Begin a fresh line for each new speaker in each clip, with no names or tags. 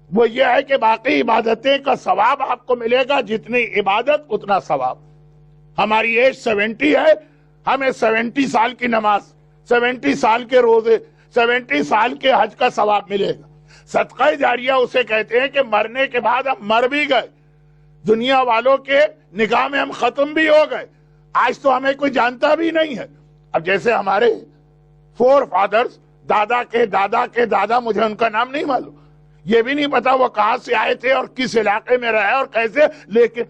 وہ یہ ہے کہ باقی عبادتیں کا ثواب آپ کو ملے گا، جتنی عبادت اتنا ثواب. ہماری ایج 70 ہے، ہمیں 70 سال کی نماز، 70 سال کے روزے، 70 سال کے حج کا ثواب ملے گا. صدقہ جاریہ اسے کہتے ہیں کہ مرنے کے بعد ہم مر بھی گئے، دنیا والوں کے نگاہ میں ہم ختم بھی ہو گئے، آج تو ہمیں کوئی جانتا بھی نہیں ہے. اب جیسے ہمارے فور فادرز، دادا کے دادا کے دادا، مجھے ان کا نام نہیں معلوم، یہ بھی نہیں پتا وہ کہاں سے آئے تھے اور کس علاقے میں رہے اور کیسے، لیکن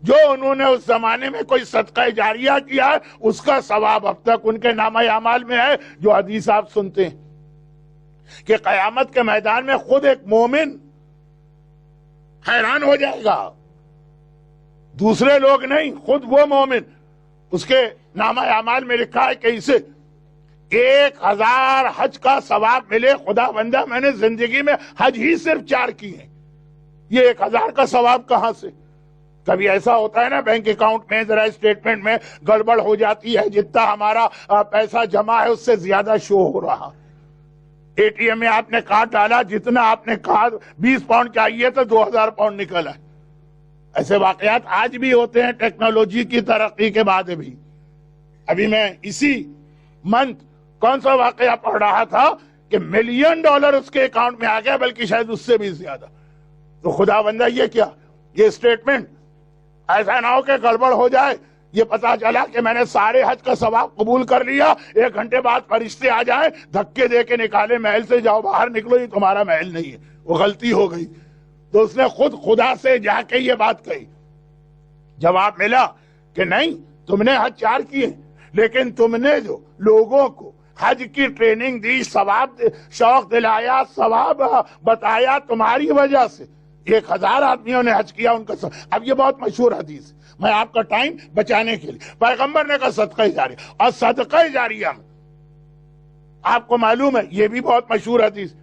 جو انہوں نے اس زمانے میں کوئی صدقہ جاریہ کیا ہے اس کا ثواب اب تک ان کے نامہ اعمال میں ہے. جو حدیث آپ سنتے ہیں کہ قیامت کے میدان میں خود ایک مومن حیران ہو جائے گا، دوسرے لوگ نہیں، خود وہ مومن، اس کے نامہ اعمال میں لکھا ہے کہ اسے 1000 حج کا ثواب ملے. خدا بندہ میں نے زندگی میں حج ہی صرف 4 کی ہیں، یہ 1000 کا ثواب کہاں سے؟ کبھی ایسا ہوتا ہے نا بینک اکاؤنٹ میں ذرا اسٹیٹمنٹ میں گڑبڑ ہو جاتی ہے، جتنا ہمارا پیسہ جمع ہے اس سے زیادہ شو ہو رہا. اے ٹی ایم میں آپ نے کارڈ ڈالا، جتنا آپ نے کہا 20 پاؤنڈ چاہیے تو 2000 پاؤنڈ نکلا ہے. ایسے واقعات آج بھی ہوتے ہیں ٹیکنالوجی کی ترقی کے بعد بھی. ابھی میں اسی منتھ کون سا واقعہ پڑھ رہا تھا کہ $1 ملین اس کے اکاؤنٹ میں آ گیا، بلکہ شاید اس سے بھی زیادہ. تو خدا بندہ یہ کیا، یہ اسٹیٹمنٹ ایسا نہ ہو کہ گڑبڑ ہو جائے، یہ پتا چلا کہ میں نے سارے حج کا ثواب قبول کر لیا، 1 گھنٹے بعد فرشتے آ جائیں دھکے دے کے نکالے، محل سے جاؤ باہر نکلو، یہ تمہارا محل نہیں ہے، وہ غلطی ہو گئی. تو اس نے خود خدا سے جا کے یہ بات کہی. جواب ملا کہ نہیں، تم نے حج 4 کیے، لیکن تم نے جو لوگوں کو حج کی ٹریننگ دی، ثواب شوق دلایا، ثواب بتایا، تمہاری وجہ سے 1000 آدمیوں نے حج کیا، ان کا اب یہ بہت مشہور حدیث ہے، میں آپ کا ٹائم بچانے کے لیے، پیغمبر نے کہا صدقہ جاریہ. اور صدقہ جاریہ میں آپ کو معلوم ہے یہ بھی بہت مشہور حدیث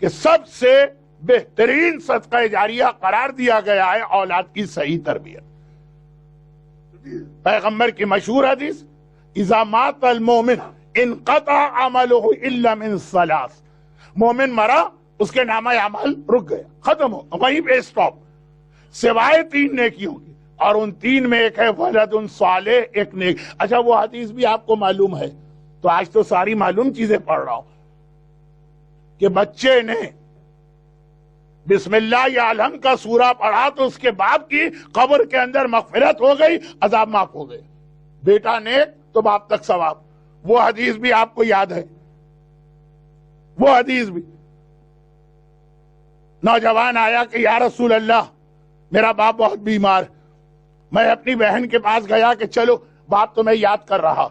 کہ سب سے بہترین صدقہ جاریہ قرار دیا گیا ہے اولاد کی صحیح تربیت. پیغمبر کی مشہور حدیث اذا مات المومن انقطع عمله الا من 3. مومن مرا، اس کے نامہ اعمال رک گیا، ختم ہو، وہیں پہ اسٹاپ، سوائے 3 نیکیوں کی، اور ان 3 میں ایک ہے ولد صالح، ایک نیک. اچھا وہ حدیث بھی آپ کو معلوم ہے، تو آج تو ساری معلوم چیزیں پڑھ رہا ہوں کہ بچے نے بسم اللہ یا الحمد کا سورہ پڑھا تو اس کے باپ کی قبر کے اندر مغفرت ہو گئی، عذاب معاف ہو گئے. بیٹا نیک تو باپ تک ثواب. وہ حدیث بھی آپ کو یاد ہے، وہ حدیث بھی. نوجوان آیا کہ یا رسول اللہ میرا باپ بہت بیمار، میں اپنی بہن کے پاس گیا کہ چلو باپ تمہیں یاد کر رہا.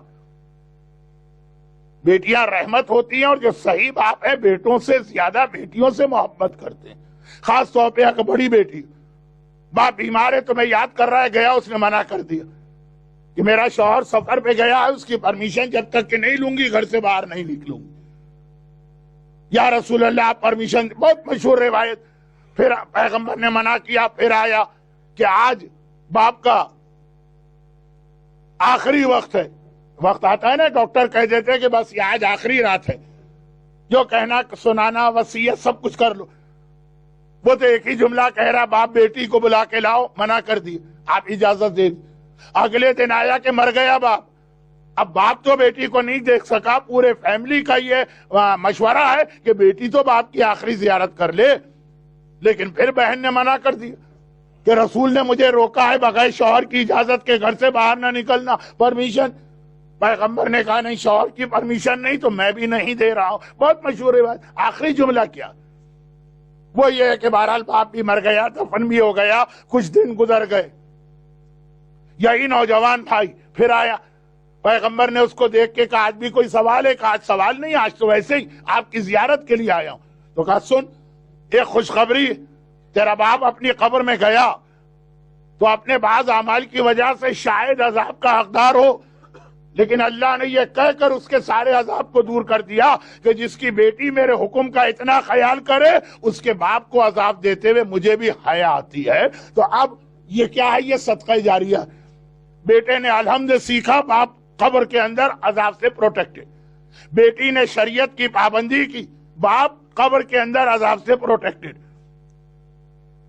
بیٹیاں رحمت ہوتی ہیں، اور جو صحیح باپ ہے بیٹوں سے زیادہ بیٹیوں سے محبت کرتے ہیں، خاص طور پہ اگر بڑی بیٹی. باپ بیمار ہے تمہیں یاد کر رہا ہے، گیا اس نے منع کر دیا کہ میرا شوہر سفر پہ گیا ہے، اس کی پرمیشن جب تک کہ نہیں لوں گی گھر سے باہر نہیں نکلوں گی. یا رسول اللہ آپ پرمیشن، بہت مشہور روایت. پھر پیغمبر نے منع کیا، پھر آیا کہ آج باپ کا آخری وقت ہے. وقت آتا ہے نا ڈاکٹر کہہ دیتے ہیں کہ بس یہ آج آخری رات ہے، جو کہنا سنانا وصیت سب کچھ کر لو. وہ تو ایک ہی جملہ کہہ رہا، باپ بیٹی کو بلا کے لاؤ، منع کر دی، آپ اجازت دے دی. اگلے دن آیا کہ مر گیا باپ. اب باپ تو بیٹی کو نہیں دیکھ سکا، پورے فیملی کا یہ مشورہ ہے کہ بیٹی تو باپ کی آخری زیارت کر لے. لیکن پھر بہن نے منع کر دیا کہ رسول نے مجھے روکا ہے بغیر شوہر کی اجازت کے گھر سے باہر نہ نکلنا، پرمیشن. پیغمبر نے کہا نہیں، شوہر کی پرمیشن نہیں تو میں بھی نہیں دے رہا ہوں. بہت مشہور بات. آخری جملہ کیا؟ وہ یہ ہے کہ بہرحال باپ بھی مر گیا، دفن بھی ہو گیا، کچھ دن گزر گئے. یہی نوجوان بھائی پھر آیا، پیغمبر نے اس کو دیکھ کے کہا آج بھی کوئی سوال ہے؟ کہا آج سوال نہیں، آج تو ویسے ہی آپ کی زیارت کے لیے آیا ہوں. تو کہا سن ایک خوشخبری، تیرا باپ اپنی قبر میں گیا تو اپنے بعض اعمال کی وجہ سے شاید عذاب کا حقدار ہو، لیکن اللہ نے یہ کہہ کر اس کے سارے عذاب کو دور کر دیا کہ جس کی بیٹی میرے حکم کا اتنا خیال کرے اس کے باپ کو عذاب دیتے ہوئے مجھے بھی حیا آتی ہے. تو اب یہ کیا ہے؟ یہ صدقہ جاریہ. بیٹے نے الحمد سیکھا، باپ قبر کے اندر عذاب سے پروٹیکٹڈ. بیٹی نے شریعت کی پابندی کی، باپ قبر کے اندر عذاب سے پروٹیکٹڈ.